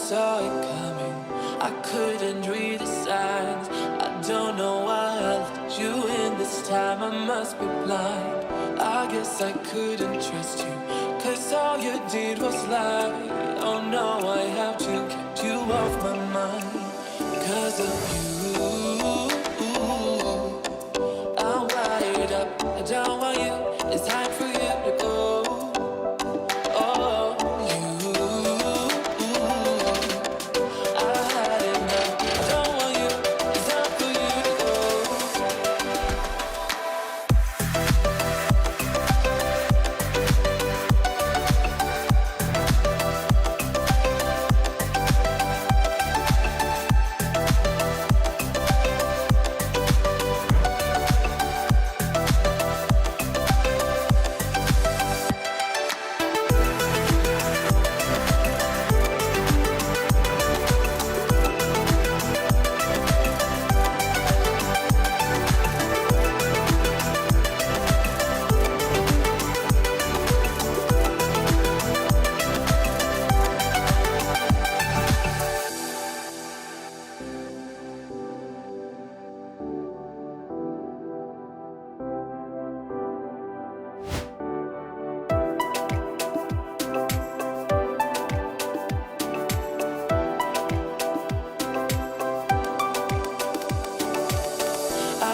saw it coming. I couldn't read the signs. I don't know why I let you in this time. I must be blind. I guess I couldn't trust you, 'cause all you did was lie. Oh no, I have to keep you off my mind. 'Cause of you, I'm wired up. I don't want you. It's time for you to go. Oh, you, I had enough. I don't want you. It's time for you to go.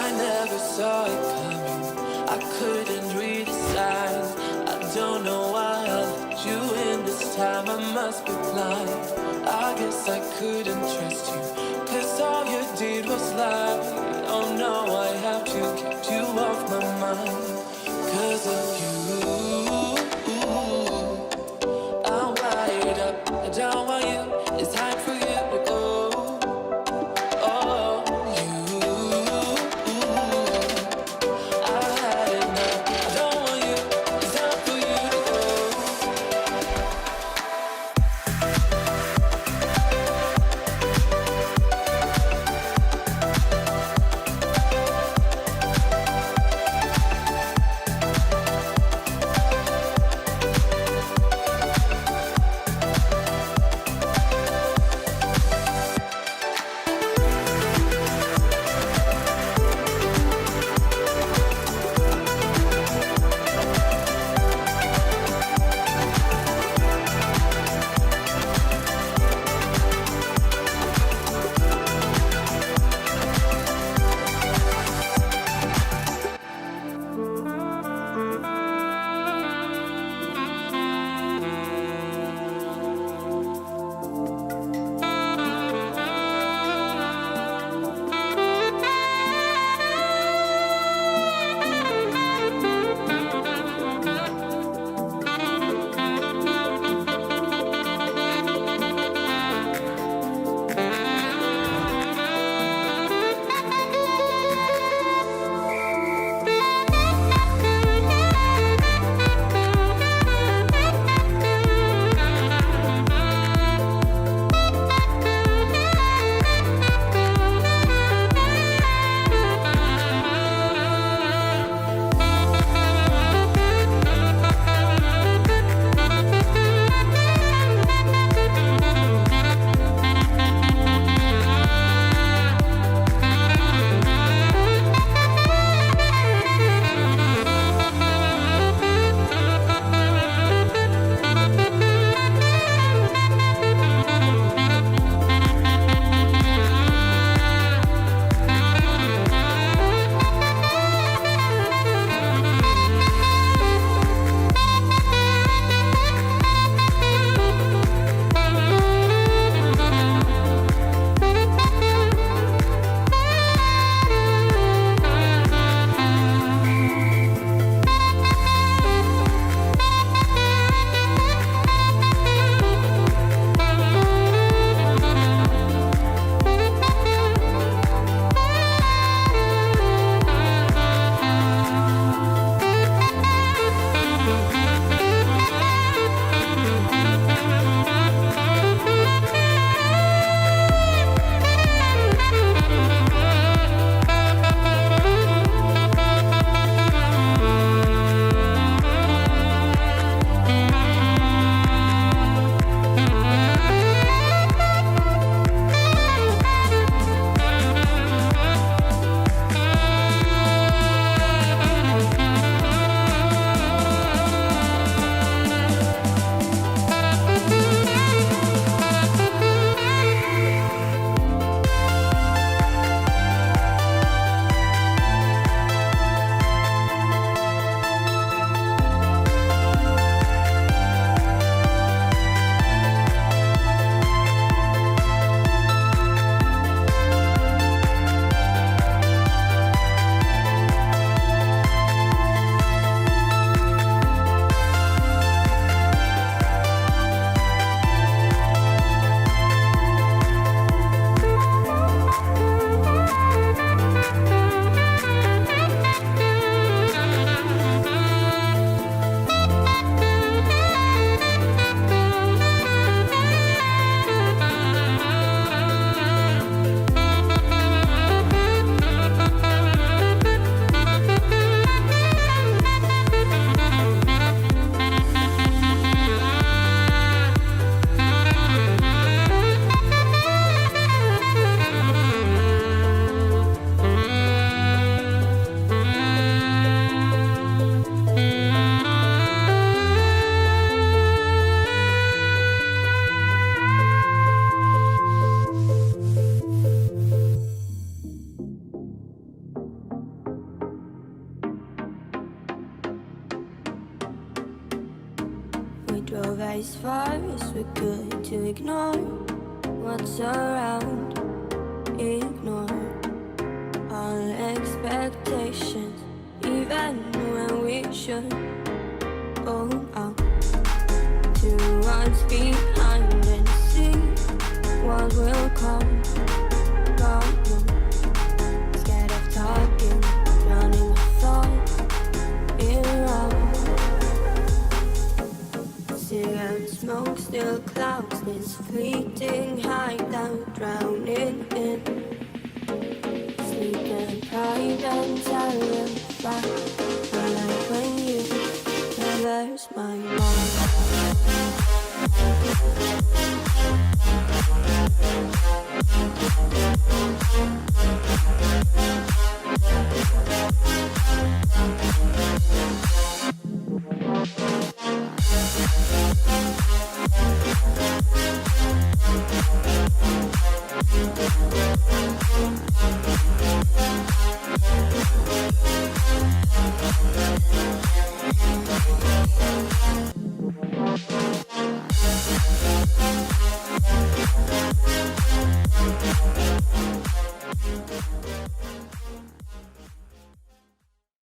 I never saw it coming. I couldn't read the signs. I don't know why I let you in this time. I must be blind. I guess I couldn't trust you, 'cause all you did was lie. Oh no, I have to keep you off my mind. 'Cause of you, I'm wired up. I don't want you. It's time for you to go. Oh, you, I had enough. I don't want you. It's time for you to go. drove as far as we could to ignore what's around. Ignore all expectations, even when we should. Oh, out to what's behind and see what will come. God, no. Scared of talking, drowning my thoughts in love. Cigarette smoke still clouds this fleeting hideout, drowning in sleep and pride and terrified. I like when you traverse my mind.